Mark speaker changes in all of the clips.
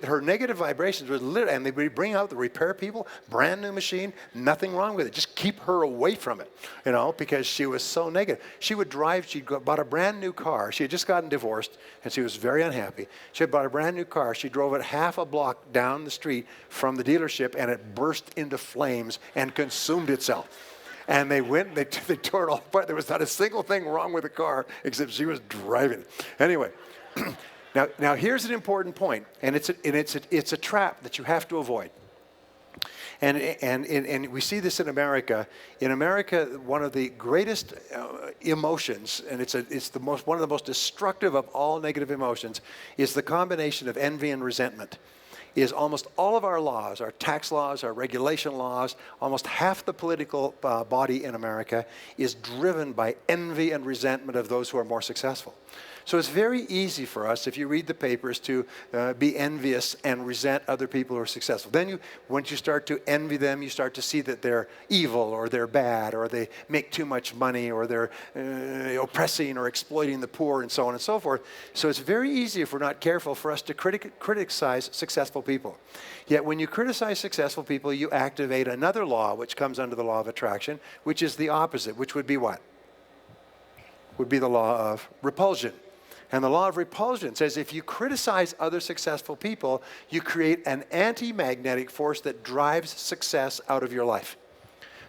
Speaker 1: Her negative vibrations were literally, and they would bring out the repair people, brand new machine, nothing wrong with it. Just keep her away from it, because she was so negative. She would drive, she bought a brand new car. She had just gotten divorced, and she was very unhappy. She had bought a brand new car. She drove it half a block down the street from the dealership, and it burst into flames and consumed itself. And they tore it all apart. There was not a single thing wrong with the car except she was driving it. Anyway. Now here's an important point, and it's a trap that you have to avoid. And we see this in America. In America, one of the greatest emotions, and it's one of the most destructive of all negative emotions, is the combination of envy and resentment. Is almost all of our laws, our tax laws, our regulation laws, almost half the political body in America is driven by envy and resentment of those who are more successful. So it's very easy for us, if you read the papers, to be envious and resent other people who are successful. Then once you start to envy them, you start to see that they're evil or they're bad or they make too much money or they're oppressing or exploiting the poor and so on and so forth. So it's very easy, if we're not careful, for us to criticize successful people. Yet when you criticize successful people, you activate another law which comes under the law of attraction, which is the opposite, which would be what? Would be the law of repulsion. And the law of repulsion says if you criticize other successful people, you create an anti-magnetic force that drives success out of your life.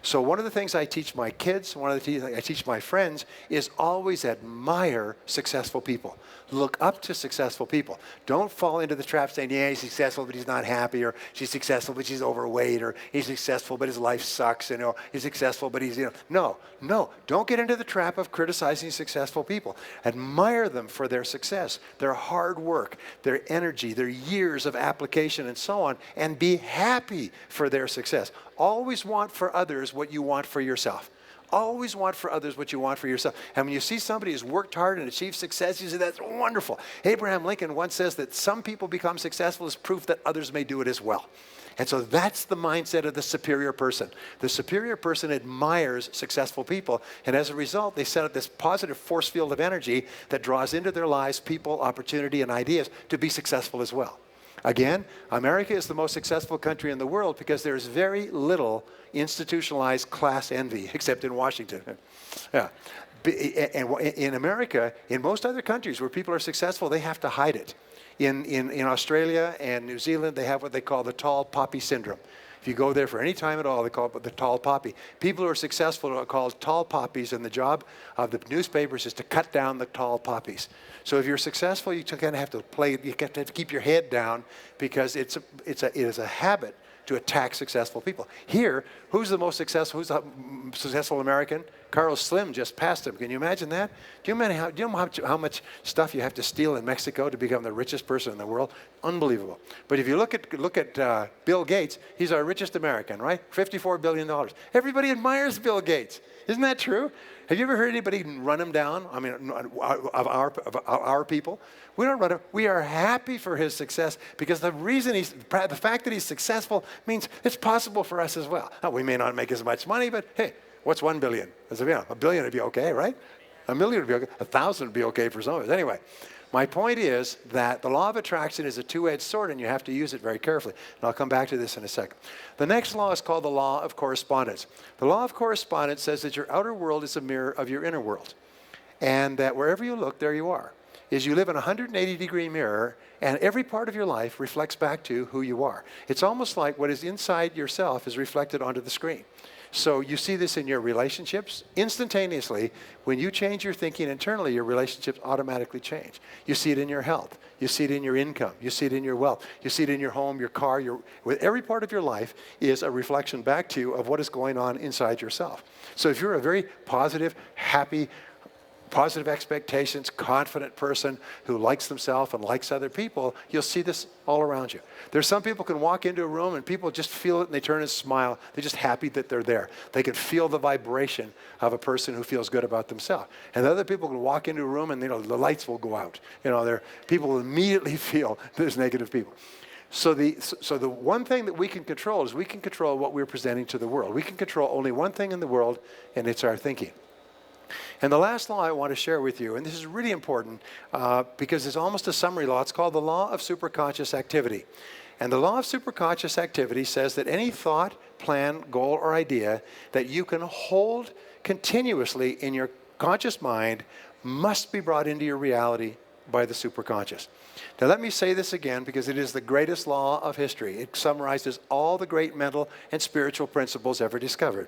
Speaker 1: So one of the things I teach my kids, one of the things I teach my friends is always admire successful people. Look up to successful people. Don't fall into the trap saying, yeah, he's successful, but he's not happy, or she's successful, but she's overweight, or he's successful, but his life sucks, he's successful, but he's, No, don't get into the trap of criticizing successful people. Admire them for their success, their hard work, their energy, their years of application, and so on, and be happy for their success. Always want for others what you want for yourself. Always want for others what you want for yourself. And when you see somebody who's worked hard and achieved success, you say, that's wonderful. Abraham Lincoln once says that some people become successful as proof that others may do it as well. And so that's the mindset of the superior person. The superior person admires successful people, and as a result, they set up this positive force field of energy that draws into their lives people, opportunity, and ideas to be successful as well. Again, America is the most successful country in the world because there's very little institutionalized class envy, except in Washington. Yeah. And in America, in most other countries where people are successful, they have to hide it. In Australia and New Zealand, they have what they call the tall poppy syndrome. If you go there for any time at all, they call it the tall poppy. People who are successful are called tall poppies, and the job of the newspapers is to cut down the tall poppies. So if you're successful, you kind of have to keep your head down because it is a habit to attack successful people. Here, who's the most successful? Who's the successful American? Carlos Slim just passed him. Can you imagine that? Do you know how much stuff you have to steal in Mexico to become the richest person in the world? Unbelievable. But if you look at Bill Gates, he's our richest American, right? $54 billion. Everybody admires Bill Gates. Isn't that true? Have you ever heard anybody run him down? I mean, of our people? We don't run him. We are happy for his success because the fact that he's successful means it's possible for us as well. Now, we may not make as much money, but hey, what's 1 billion? $1 billion would be okay, right? 1 million would be okay. 1,000 would be okay for some of us. Anyway, my point is that the law of attraction is a two-edged sword, and you have to use it very carefully. And I'll come back to this in a second. The next law is called the law of correspondence. The law of correspondence says that your outer world is a mirror of your inner world, and that wherever you look, there you are. You live in a 180-degree mirror, and every part of your life reflects back to who you are. It's almost like what is inside yourself is reflected onto the screen. So you see this in your relationships. Instantaneously, when you change your thinking internally, your relationships automatically change. You see it in your health. You see it in your income. You see it in your wealth. You see it in your home, your car. Every part of your life is a reflection back to you of what is going on inside yourself. So if you're a very positive, happy, positive expectations, confident person who likes themselves and likes other people, you'll see this all around you. There's some people can walk into a room and people just feel it and they turn and smile. They're just happy that they're there. They can feel the vibration of a person who feels good about themselves. And other people can walk into a room and the lights will go out. People will immediately feel there's negative people. So the one thing that we can control is we can control what we're presenting to the world. We can control only one thing in the world, and it's our thinking. And the last law I want to share with you, and this is really important because it's almost a summary law. It's called the law of superconscious activity. And the law of superconscious activity says that any thought, plan, goal, or idea that you can hold continuously in your conscious mind must be brought into your reality by the superconscious. Now let me say this again because it is the greatest law of history. It summarizes all the great mental and spiritual principles ever discovered.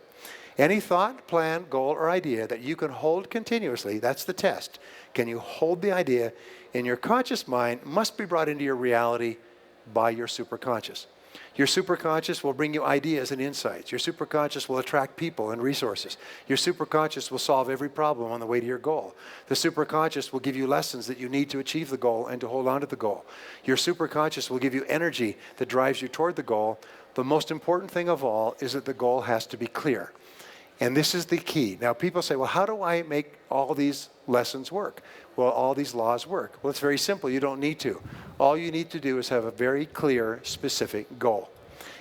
Speaker 1: Any thought, plan, goal, or idea that you can hold continuously, that's the test. Can you hold the idea in your conscious mind must be brought into your reality by your superconscious. Your superconscious will bring you ideas and insights. Your superconscious will attract people and resources. Your superconscious will solve every problem on the way to your goal. The superconscious will give you lessons that you need to achieve the goal and to hold on to the goal. Your superconscious will give you energy that drives you toward the goal. The most important thing of all is that the goal has to be clear. And this is the key. Now people say, well, how do I make all these lessons work? Well, all these laws work. Well, it's very simple. You don't need to. All you need to do is have a very clear, specific goal.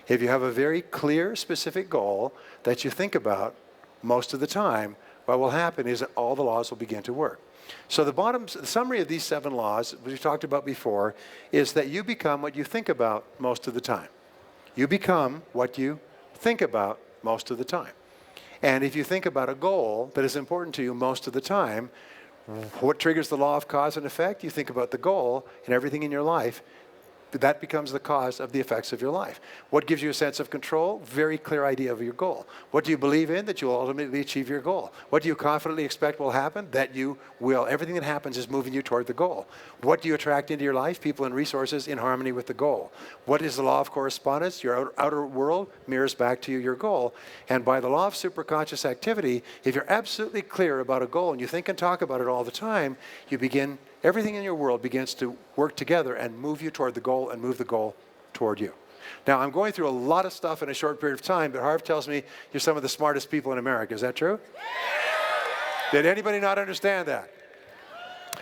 Speaker 1: If you have a very clear, specific goal that you think about most of the time, what will happen is that all the laws will begin to work. So the summary of these 7 laws, which we talked about before, is that you become what you think about most of the time. You become what you think about most of the time. And if you think about a goal that is important to you most of the time, what triggers the law of cause and effect? You think about the goal and everything in your life. That becomes the cause of the effects of your life. What gives you a sense of control? Very clear idea of your goal. What do you believe in? That you will ultimately achieve your goal. What do you confidently expect will happen? That you will. Everything that happens is moving you toward the goal. What do you attract into your life? People and resources in harmony with the goal. What is the law of correspondence? Your outer world mirrors back to you your goal. And by the law of superconscious activity, if you're absolutely clear about a goal and you think and talk about it all the time, everything in your world begins to work together and move you toward the goal and move the goal toward you. Now, I'm going through a lot of stuff in a short period of time, but Harv tells me you're some of the smartest people in America. Is that true? Did anybody not understand that?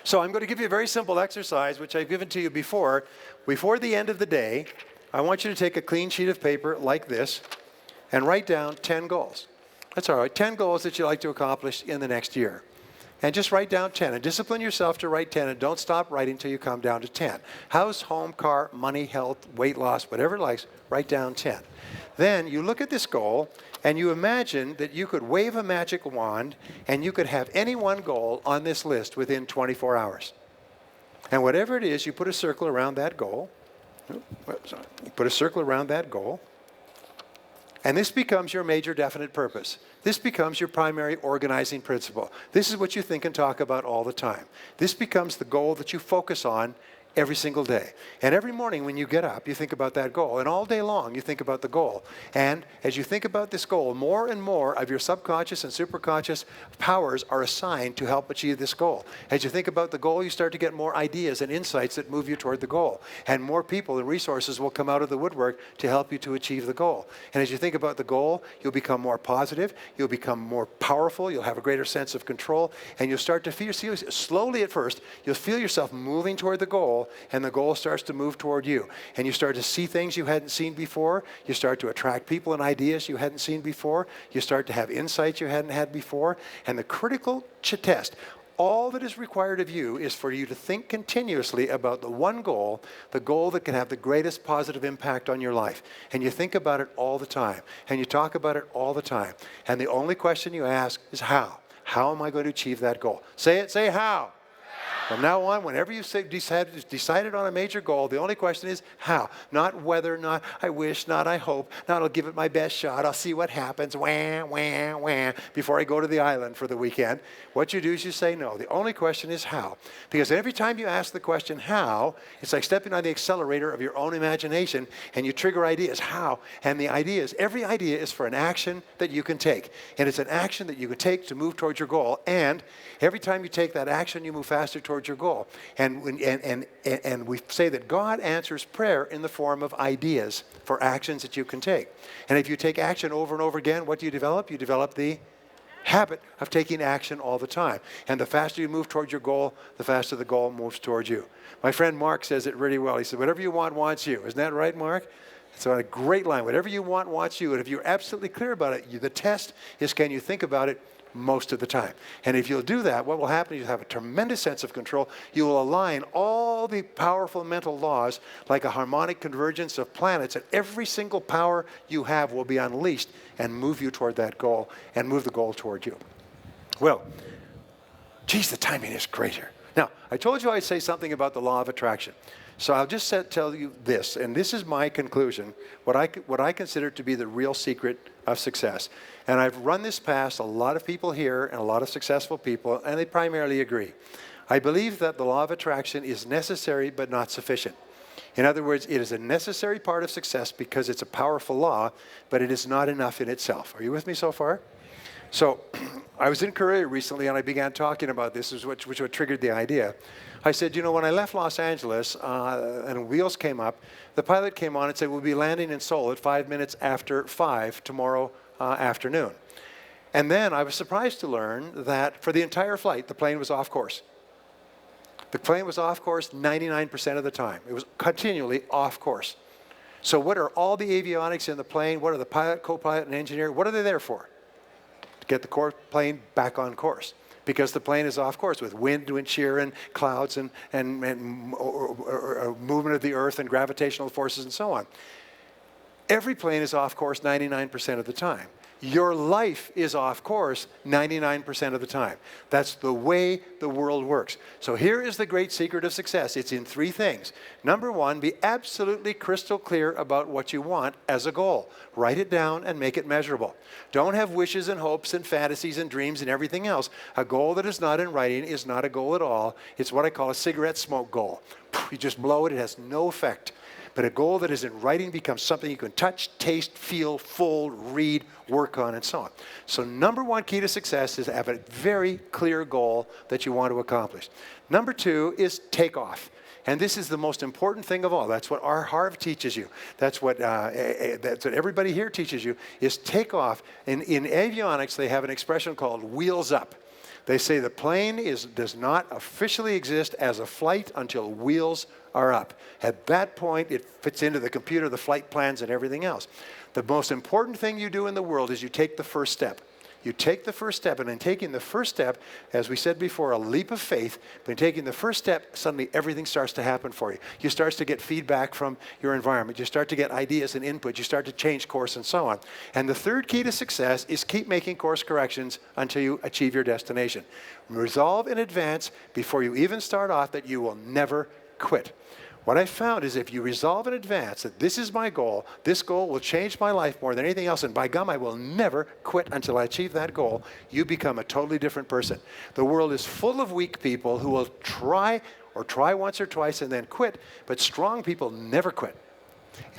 Speaker 1: So I'm going to give you a very simple exercise, which I've given to you before. Before the end of the day, I want you to take a clean sheet of paper like this and write down 10 goals. That's all right, 10 goals that you'd like to accomplish in the next year. And just write down 10 and discipline yourself to write 10 and don't stop writing until you come down to 10. House, home, car, money, health, weight loss, whatever it likes, write down 10. Then you look at this goal and you imagine that you could wave a magic wand and you could have any one goal on this list within 24 hours. And whatever it is, you put a circle around that goal. You put a circle around that goal. And this becomes your major definite purpose. This becomes your primary organizing principle. This is what you think and talk about all the time. This becomes the goal that you focus on every single day. And every morning when you get up, you think about that goal. And all day long, you think about the goal. And as you think about this goal, more and more of your subconscious and superconscious powers are assigned to help achieve this goal. As you think about the goal, you start to get more ideas and insights that move you toward the goal. And more people and resources will come out of the woodwork to help you to achieve the goal. And as you think about the goal, you'll become more positive, you'll become more powerful, you'll have a greater sense of control, and you'll start to feel, slowly at first, you'll feel yourself moving toward the goal, and the goal starts to move toward you. And you start to see things you hadn't seen before. You start to attract people and ideas you hadn't seen before. You start to have insights you hadn't had before. And the critical test, all that is required of you is for you to think continuously about the one goal, the goal that can have the greatest positive impact on your life. And you think about it all the time. And you talk about it all the time. And the only question you ask is how? How am I going to achieve that goal? Say it, say how. From now on, whenever you decided on a major goal, the only question is how. Not whether, not I wish, not I hope, not I'll give it my best shot, I'll see what happens, wah, wah, wah, before I go to the island for the weekend. What you do is you say no. The only question is how. Because every time you ask the question how, it's like stepping on the accelerator of your own imagination and you trigger ideas. How? And the ideas, every idea is for an action that you can take. And it's an action that you can take to move towards your goal. And every time you take that action, you move faster towards your goal. And we say that God answers prayer in the form of ideas for actions that you can take. And if you take action over and over again, what do you develop? You develop the habit of taking action all the time. And the faster you move towards your goal, the faster the goal moves towards you. My friend Mark says it really well. He said, whatever you want wants you. Isn't that right, Mark? So a great line. Whatever you want wants you. And if you're absolutely clear about it, the test is can you think about it most of the time. And if you'll do that, what will happen is you'll have a tremendous sense of control. You will align all the powerful mental laws like a harmonic convergence of planets, and every single power you have will be unleashed and move you toward that goal and move the goal toward you. Well, geez, the timing is great here. Now, I told you I'd say something about the law of attraction. So I'll just tell you this, and this is my conclusion, what I consider to be the real secret of success. And I've run this past a lot of people here and a lot of successful people, and they primarily agree. I believe that the law of attraction is necessary but not sufficient. In other words, it is a necessary part of success because it's a powerful law, but it is not enough in itself. Are you with me so far? So I was in Korea recently, and I began talking about this, which what triggered the idea. I said, you know, when I left Los Angeles and wheels came up, the pilot came on and said, we'll be landing in Seoul at 5 minutes after 5 tomorrow afternoon. And then I was surprised to learn that for the entire flight, the plane was off course. The plane was off course 99% of the time. It was continually off course. So what are all the avionics in the plane? What are the pilot, co-pilot, and engineer? What are they there for? To get the plane back on course. Because the plane is off course with wind shear and clouds and movement of the earth and gravitational forces and so on. Every plane is off course 99% of the time. Your life is off course 99% of the time. That's the way the world works. So here is the great secret of success. It's in 3 things. Number 1, be absolutely crystal clear about what you want as a goal. Write it down and make it measurable. Don't have wishes and hopes and fantasies and dreams and everything else. A goal that is not in writing is not a goal at all. It's what I call a cigarette smoke goal. You just blow it, it has no effect. But a goal that is in writing becomes something you can touch, taste, feel, fold, read, work on, and so on. So number 1 key to success is to have a very clear goal that you want to accomplish. Number 2 is take off. And this is the most important thing of all. That's what T.Harv teaches you. That's what everybody here teaches you, is take off. In avionics, they have an expression called wheels up. They say the plane does not officially exist as a flight until wheels are up. At that point, it fits into the computer, the flight plans, and everything else. The most important thing you do in the world is you take the first step. You take the first step, and in taking the first step, as we said before, a leap of faith, but in taking the first step, suddenly everything starts to happen for you. You start to get feedback from your environment. You start to get ideas and input. You start to change course and so on. And the third key to success is keep making course corrections until you achieve your destination. Resolve in advance before you even start off that you will never quit. What I found is if you resolve in advance that this is my goal, this goal will change my life more than anything else, and by gum, I will never quit until I achieve that goal, you become a totally different person. The world is full of weak people who will try once or twice and then quit, but strong people never quit.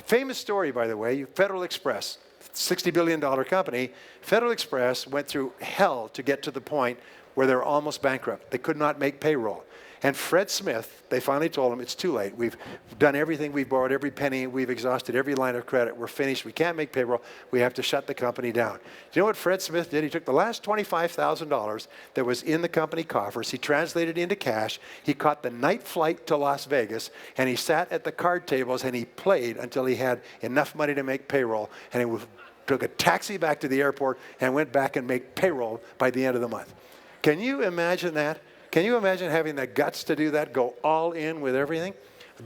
Speaker 1: Famous story, by the way, Federal Express, $60 billion company. Federal Express went through hell to get to the point where they were almost bankrupt. They could not make payroll. And Fred Smith, they finally told him, it's too late. We've done everything. We've borrowed every penny. We've exhausted every line of credit. We're finished. We can't make payroll. We have to shut the company down. Do you know what Fred Smith did? He took the last $25,000 that was in the company coffers. He translated it into cash. He caught the night flight to Las Vegas, and he sat at the card tables, and he played until he had enough money to make payroll. And he took a taxi back to the airport and went back and made payroll by the end of the month. Can you imagine that? Can you imagine having the guts to do that, go all in with everything?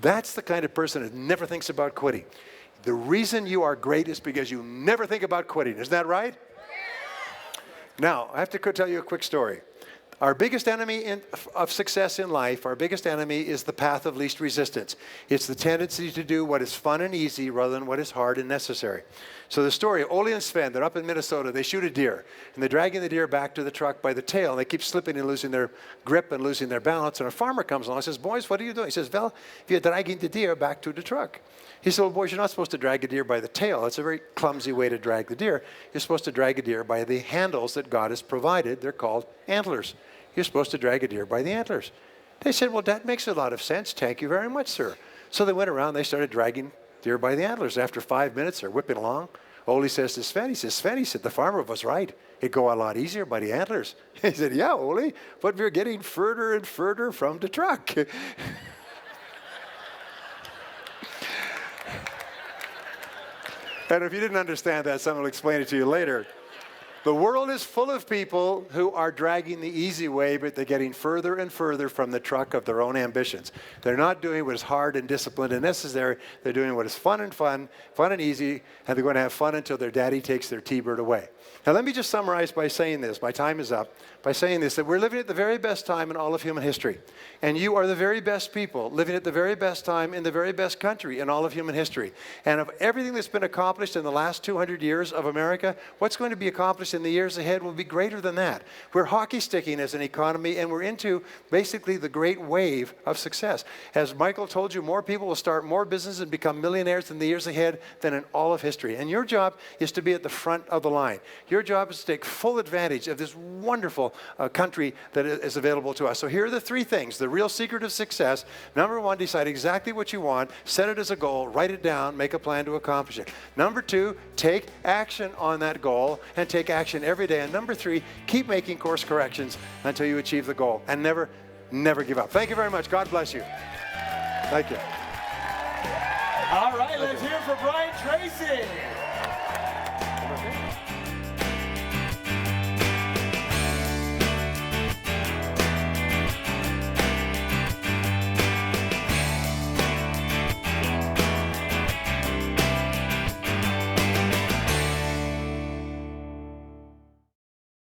Speaker 1: That's the kind of person that never thinks about quitting. The reason you are great is because you never think about quitting. Isn't that right? Now, I have to tell you a quick story. Our biggest enemy of success in life, our biggest enemy is the path of least resistance. It's the tendency to do what is fun and easy rather than what is hard and necessary. So the story, Ole and Sven, they're up in Minnesota, they shoot a deer, and they're dragging the deer back to the truck by the tail, and they keep slipping and losing their grip and losing their balance, and a farmer comes along and says, boys, what are you doing? He says, well, you're dragging the deer back to the truck. He said, well, boys, you're not supposed to drag a deer by the tail. That's a very clumsy way to drag the deer. You're supposed to drag a deer by the handles that God has provided. They're called antlers. You're supposed to drag a deer by the antlers. They said, well, that makes a lot of sense. Thank you very much, sir. So they went around, they started dragging deer by the antlers. After 5 minutes, they're whipping along. Ole says to Sven, he said, the farmer was right. It'd go a lot easier by the antlers. He said, yeah, Ole, but we're getting further and further from the truck. And if you didn't understand that, someone will explain it to you later. The world is full of people who are dragging the easy way, but they're getting further and further from the truck of their own ambitions. They're not doing what is hard and disciplined and necessary. They're doing what is fun and easy, and they're going to have fun until their daddy takes their T-bird away. Now, let me just summarize by saying this. My time is up. By saying this, that we're living at the very best time in all of human history. And you are the very best people living at the very best time in the very best country in all of human history. And of everything that's been accomplished in the last 200 years of America, what's going to be accomplished in the years ahead will be greater than that. We're hockey sticking as an economy, and we're into basically the great wave of success. As Michael told you, more people will start more businesses and become millionaires in the years ahead than in all of history. And your job is to be at the front of the line. Your job is to take full advantage of this wonderful country that is available to us. So here are the three things. The real secret of success. Number one, decide exactly what you want. Set it as a goal. Write it down. Make a plan to accomplish it. Number two, take action on that goal and take action every day. And number three, keep making course corrections until you achieve the goal. And never, never give up. Thank you very much. God bless you. Thank you.
Speaker 2: All right, let's hear from Brian Tracy.